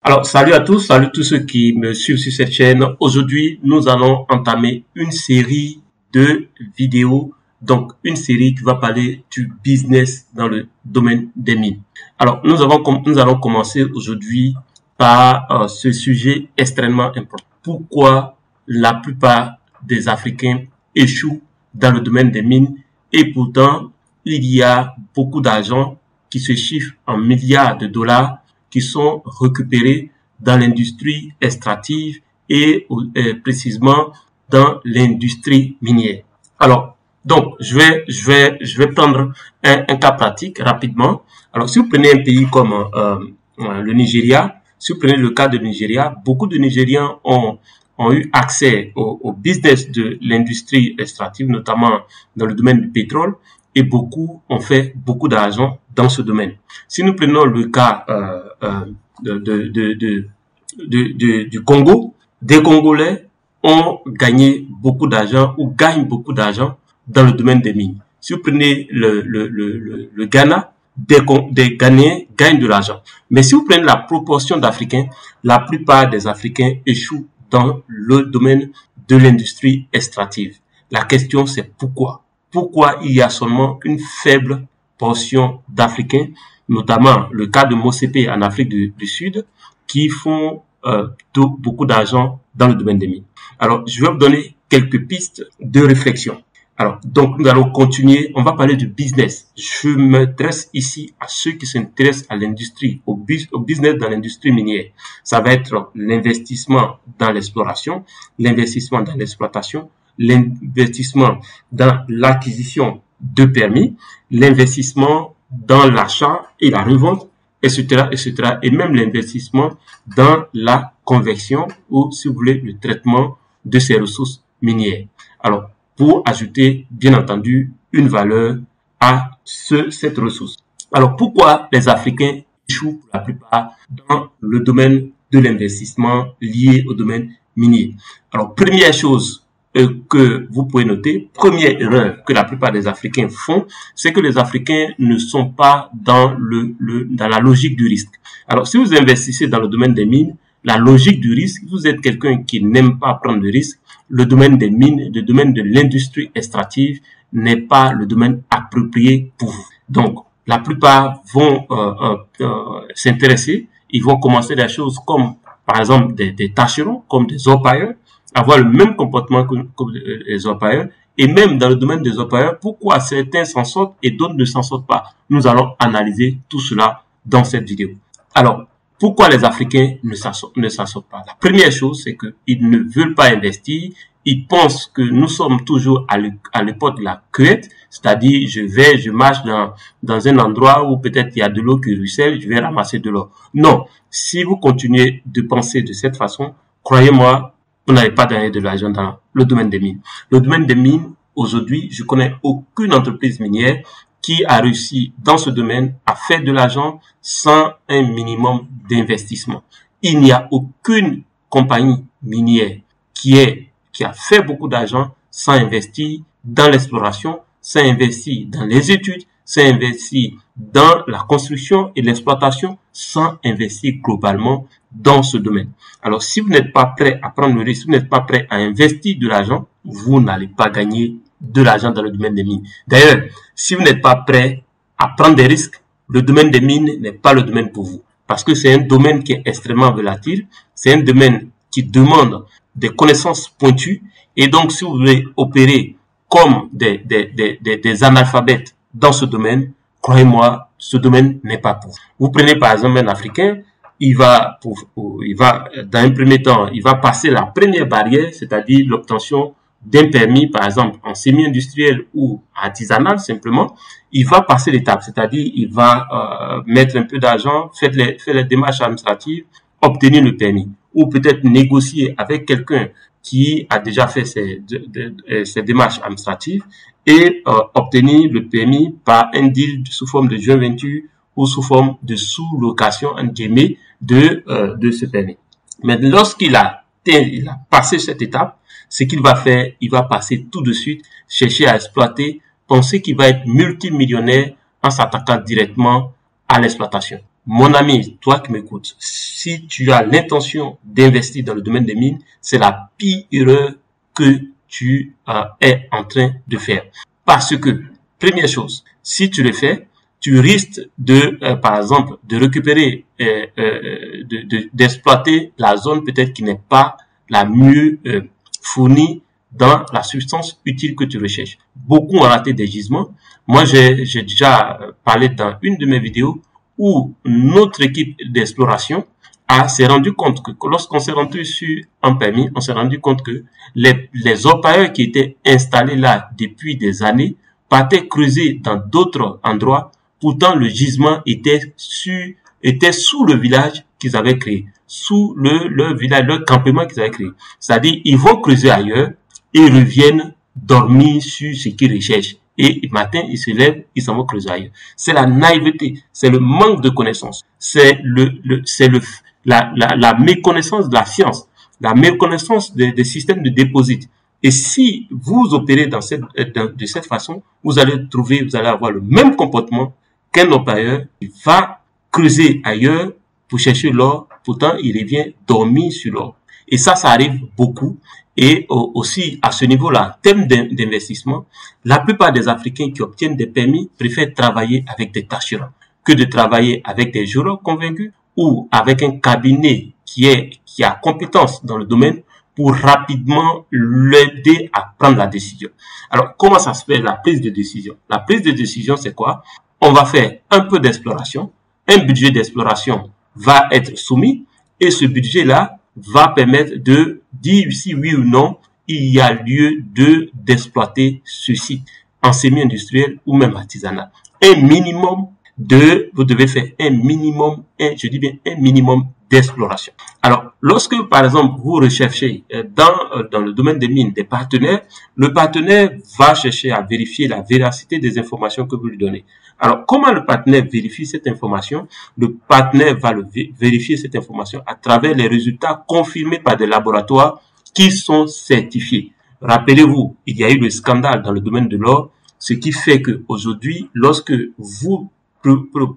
Alors, salut tous ceux qui me suivent sur cette chaîne. Aujourd'hui, nous allons entamer une série de vidéos, donc une série qui va parler du business dans le domaine des mines. Alors, nous allons commencer aujourd'hui par ce sujet extrêmement important. Pourquoi la plupart des Africains échouent dans le domaine des mines et pourtant, il y a beaucoup d'argent qui se chiffre en milliards de dollars qui sont récupérés dans l'industrie extractive et précisément dans l'industrie minière. Alors, donc, je vais prendre un cas pratique rapidement. Alors, si vous prenez un pays comme le Nigeria, si vous prenez le cas de Nigeria, beaucoup de Nigériens ont eu accès au business de l'industrie extractive, notamment dans le domaine du pétrole, et beaucoup ont fait beaucoup d'argent dans ce domaine. Si nous prenons le cas du Congo, des Congolais ont gagné beaucoup d'argent ou gagnent beaucoup d'argent dans le domaine des mines. Si vous prenez le Ghana, des Ghanéens gagnent de l'argent. Mais si vous prenez la proportion d'Africains, la plupart des Africains échouent dans le domaine de l'industrie extractive. La question c'est pourquoi? Pourquoi il y a seulement une faible portion d'Africains, notamment le cas de Mosepe en Afrique du Sud, qui font beaucoup d'argent dans le domaine des mines. Alors, je vais vous donner quelques pistes de réflexion. Alors, donc, nous allons continuer. On va parler du business. Je m'adresse ici à ceux qui s'intéressent à l'industrie, au business dans l'industrie minière. Ça va être l'investissement dans l'exploration, l'investissement dans l'exploitation, l'investissement dans l'acquisition de permis, l'investissement dans l'achat et la revente, etc., etc., et même l'investissement dans la conversion ou, si vous voulez, le traitement de ces ressources minières. Alors, pour ajouter, bien entendu, une valeur à cette ressource. Alors, pourquoi les Africains échouent pour la plupart dans le domaine de l'investissement lié au domaine minier? Alors, première chose que vous pouvez noter, première erreur que la plupart des Africains font, c'est que les Africains ne sont pas dans la logique du risque. Alors, si vous investissez dans le domaine des mines, la logique du risque, vous êtes quelqu'un qui n'aime pas prendre de risques, le domaine des mines, le domaine de l'industrie extractive n'est pas le domaine approprié pour vous. Donc, la plupart vont s'intéresser, ils vont commencer des choses comme, par exemple, des tâcherons, comme des orpailleurs, avoir le même comportement que les orpailleurs, et même dans le domaine des orpailleurs, pourquoi certains s'en sortent et d'autres ne s'en sortent pas. Nous allons analyser tout cela dans cette vidéo. Alors, pourquoi les Africains ne s'en sortent pas? La première chose, c'est qu'ils ne veulent pas investir. Ils pensent que nous sommes toujours à l'époque de la cueillette, c'est-à-dire je marche dans un endroit où peut-être il y a de l'eau qui ruisselle, je vais ramasser de l'eau. Non, si vous continuez de penser de cette façon, croyez-moi, vous n'avez pas gagné de l'argent dans le domaine des mines. Le domaine des mines, aujourd'hui, je connais aucune entreprise minière qui a réussi dans ce domaine à faire de l'argent sans un minimum d'investissement. Il n'y a aucune compagnie minière qui a fait beaucoup d'argent sans investir dans l'exploration, sans investir dans les études, sans investir dans la construction et l'exploitation, sans investir globalement dans ce domaine. Alors, si vous n'êtes pas prêt à prendre le risque, si vous n'êtes pas prêt à investir de l'argent, vous n'allez pas gagner de l'argent dans le domaine des mines. D'ailleurs, si vous n'êtes pas prêt à prendre des risques, le domaine des mines n'est pas le domaine pour vous. Parce que c'est un domaine qui est extrêmement volatile, c'est un domaine qui demande des connaissances pointues, et donc si vous voulez opérer comme des analphabètes dans ce domaine, croyez-moi, ce domaine n'est pas pour vous. Vous prenez par exemple un Africain, il va dans un premier temps, il va passer la première barrière, c'est-à-dire l'obtention d'un permis, par exemple, en semi-industriel ou artisanal, simplement, il va passer l'étape, c'est-à-dire il va mettre un peu d'argent, faire les démarches administratives, obtenir le permis, ou peut-être négocier avec quelqu'un qui a déjà fait ces démarches administratives et obtenir le permis par un deal sous forme de joint venture ou sous forme de sous-location, en guillemets, de ce permis. Mais lorsqu'il a passé cette étape, ce qu'il va faire, il va passer tout de suite, chercher à exploiter, penser qu'il va être multimillionnaire en s'attaquant directement à l'exploitation. mon ami, toi qui m'écoutes, si tu as l'intention d'investir dans le domaine des mines, c'est la pire erreur que tu es en train de faire. Parce que, première chose, si tu le fais, tu risques de, par exemple, de récupérer, d'exploiter la zone peut-être qui n'est pas la mieux fournie dans la substance utile que tu recherches. Beaucoup ont raté des gisements. Moi, j'ai déjà parlé dans une de mes vidéos où notre équipe d'exploration s'est rendu compte que lorsqu'on s'est rendu sur un permis, on s'est rendu compte que les orpailleurs qui étaient installés là depuis des années partaient creuser dans d'autres endroits. Pourtant, le gisement était sous le village qu'ils avaient créé, sous leur village, leur campement qu'ils avaient créé. C'est-à-dire, ils vont creuser ailleurs et reviennent dormir sur ce qu'ils recherchent. Et le matin, ils se lèvent, ils s'en vont creuser ailleurs. C'est la naïveté, c'est le manque de connaissances, c'est la méconnaissance de la science, la méconnaissance des systèmes de déposit. Et si vous opérez de cette façon, vous allez avoir le même comportement qu'un orpailleur qui va creuser ailleurs pour chercher l'or, pourtant il revient dormir sur l'or. Et ça arrive beaucoup. Et aussi, à ce niveau-là, thème d'investissement, la plupart des Africains qui obtiennent des permis préfèrent travailler avec des tâcherons que de travailler avec des jureurs convaincus ou avec un cabinet qui a compétence dans le domaine pour rapidement l'aider à prendre la décision. Alors, comment ça se fait la prise de décision? La prise de décision, c'est quoi? On va faire un peu d'exploration, un budget d'exploration va être soumis et ce budget-là va permettre de dire si oui ou non il y a lieu d'exploiter ce site en semi-industriel ou même artisanal. Vous devez faire un minimum d'exploration. Alors, lorsque, par exemple, vous recherchez dans le domaine des mines des partenaires, le partenaire va chercher à vérifier la véracité des informations que vous lui donnez. Alors, comment le partenaire vérifie cette information? Le partenaire va vérifier cette information à travers les résultats confirmés par des laboratoires qui sont certifiés. Rappelez-vous, il y a eu le scandale dans le domaine de l'or, ce qui fait que aujourd'hui, lorsque vous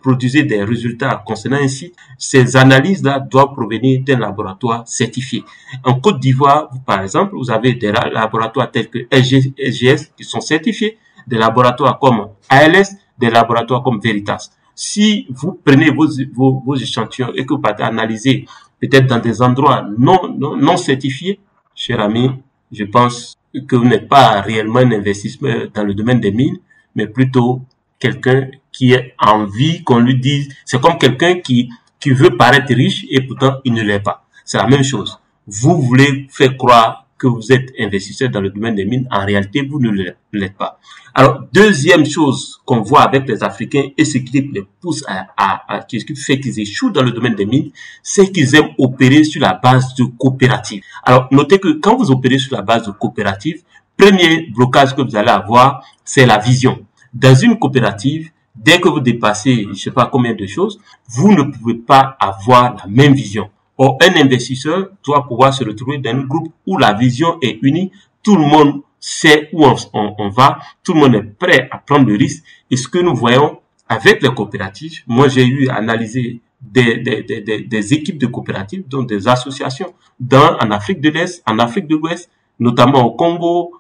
produisez des résultats concernant un site, ces analyses-là doivent provenir d'un laboratoire certifié. En Côte d'Ivoire, par exemple, vous avez des laboratoires tels que SGS qui sont certifiés, des laboratoires comme ALS, des laboratoires comme Veritas. Si vous prenez vos échantillons et que vous partez analyser peut-être dans des endroits non certifiés, cher ami, je pense que vous n'êtes pas réellement un investisseur dans le domaine des mines, mais plutôt quelqu'un qui a envie qu'on lui dise, c'est comme quelqu'un qui veut paraître riche et pourtant il ne l'est pas. C'est la même chose. Vous voulez faire croire que vous êtes investisseur dans le domaine des mines, en réalité, vous ne l'êtes pas. Alors, deuxième chose qu'on voit avec les Africains et ce qui les pousse ce qui fait qu'ils échouent dans le domaine des mines, c'est qu'ils aiment opérer sur la base de coopératives. Alors, notez que quand vous opérez sur la base de coopératives, premier blocage que vous allez avoir, c'est la vision. Dans une coopérative, dès que vous dépassez, je ne sais pas combien de choses, vous ne pouvez pas avoir la même vision. Or, un investisseur doit pouvoir se retrouver dans un groupe où la vision est unie, tout le monde sait où on va, tout le monde est prêt à prendre le risque. Et ce que nous voyons avec les coopératives, moi j'ai eu à analyser des équipes de coopératives, donc des associations en Afrique de l'Est, en Afrique de l'Ouest, notamment au Congo,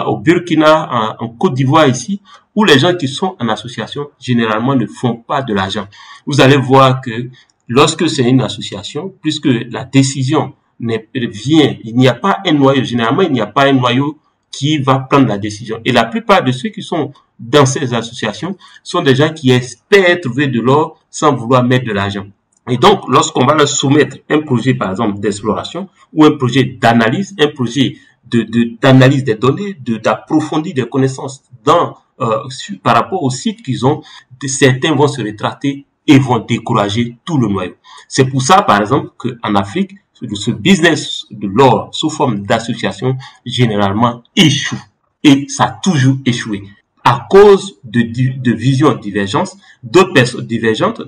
au Burkina, en Côte d'Ivoire ici, où les gens qui sont en association généralement ne font pas de l'argent. Vous allez voir que lorsque c'est une association, puisque la décision vient, il n'y a pas un noyau, généralement il n'y a pas un noyau qui va prendre la décision. Et la plupart de ceux qui sont dans ces associations sont des gens qui espèrent trouver de l'or sans vouloir mettre de l'argent. Et donc, lorsqu'on va leur soumettre un projet, par exemple, d'exploration ou un projet d'analyse, un projet d'analyse des données, d'approfondir des connaissances par rapport au site qu'ils ont, certains vont se rétracter et vont décourager tout le noyau. C'est pour ça, par exemple, qu'en Afrique, ce business de l'or sous forme d'association, généralement, échoue. Et ça a toujours échoué. À cause de visions divergentes, d'autres personnes divergentes,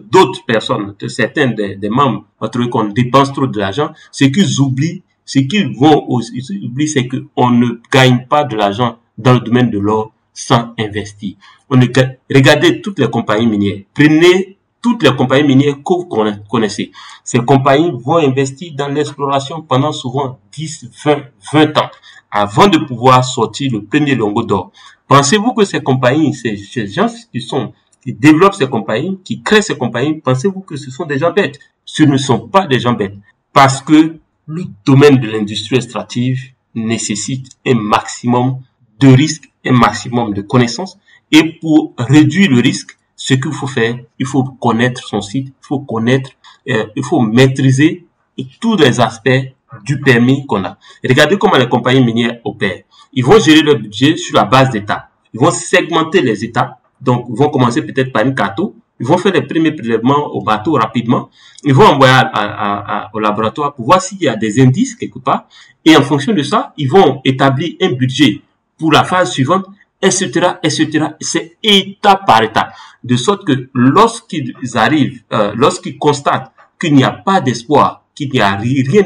certains des membres, ont trouvé qu'on dépense trop de l'argent. Ce qu'ils oublient, c'est qu'on ne gagne pas de l'argent dans le domaine de l'or sans investir. Regardez toutes les compagnies minières. Prenez toutes les compagnies minières que vous connaissez. Ces compagnies vont investir dans l'exploration pendant souvent 10, 20 ans avant de pouvoir sortir le premier lingot d'or. Pensez-vous que ces compagnies, ces gens qui développent ces compagnies, qui créent ces compagnies, pensez-vous que ce sont des gens bêtes? Ce ne sont pas des gens bêtes. Parce que le domaine de l'industrie extractive nécessite un maximum de risques, un maximum de connaissances. Et pour réduire le risque, ce qu'il faut faire, il faut connaître son site, il faut maîtriser tous les aspects du permis qu'on a. Regardez comment les compagnies minières opèrent. Ils vont gérer leur budget sur la base d'états. Ils vont segmenter les états. Donc, ils vont commencer peut-être par une carte. Ils vont faire les premiers prélèvements au bateau rapidement. Ils vont envoyer au laboratoire pour voir s'il y a des indices quelque part. Et en fonction de ça, ils vont établir un budget pour la phase suivante, etc., etc. C'est étape par étape. De sorte que lorsqu'ils arrivent, lorsqu'ils constatent qu'il n'y a pas d'espoir, qu'il n'y a rien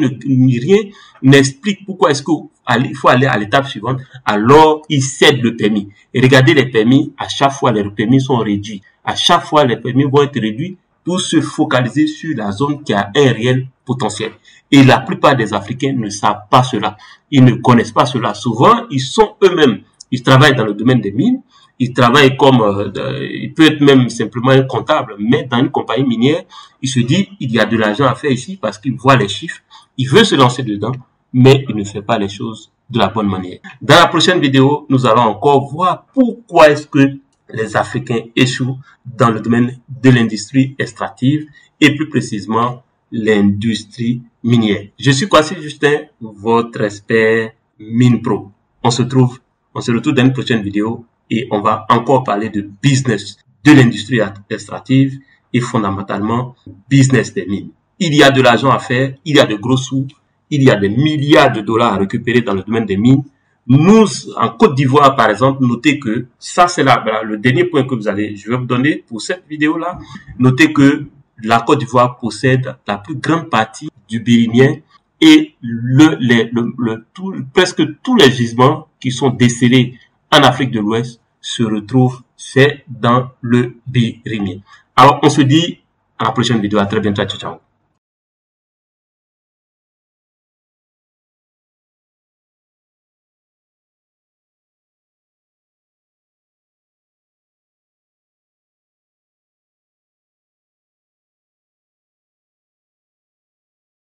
n'explique pourquoi est-ce qu'il faut aller à l'étape suivante, alors ils cèdent le permis. Et regardez les permis, à chaque fois les permis sont réduits. À chaque fois les permis vont être réduits pour se focaliser sur la zone qui a un réel potentiel. Et la plupart des Africains ne savent pas cela. Ils ne connaissent pas cela. Souvent, ils sont eux-mêmes, ils travaillent dans le domaine des mines, ils travaillent comme, il peut être même simplement un comptable, mais dans une compagnie minière, il se dit, il y a de l'argent à faire ici parce qu'il voit les chiffres, il veut se lancer dedans, mais il ne fait pas les choses de la bonne manière. Dans la prochaine vidéo, nous allons encore voir pourquoi est-ce que les Africains échouent dans le domaine de l'industrie extractive et plus précisément l'industrie minière. Je suis Kwasi Justin, votre expert MinePro. On se retrouve dans une prochaine vidéo et on va encore parler de business de l'industrie extractive et fondamentalement business des mines. Il y a de l'argent à faire, il y a de gros sous, il y a des milliards de dollars à récupérer dans le domaine des mines. Nous, en Côte d'Ivoire, par exemple, notez que ça, c'est le dernier point que je vais vous donner pour cette vidéo-là. Notez que la Côte d'Ivoire possède la plus grande partie du bérinien et presque tous les gisements qui sont décelés en Afrique de l'Ouest se retrouvent, c'est dans le bérinien. Alors, on se dit à la prochaine vidéo. À très bientôt. Ciao, ciao.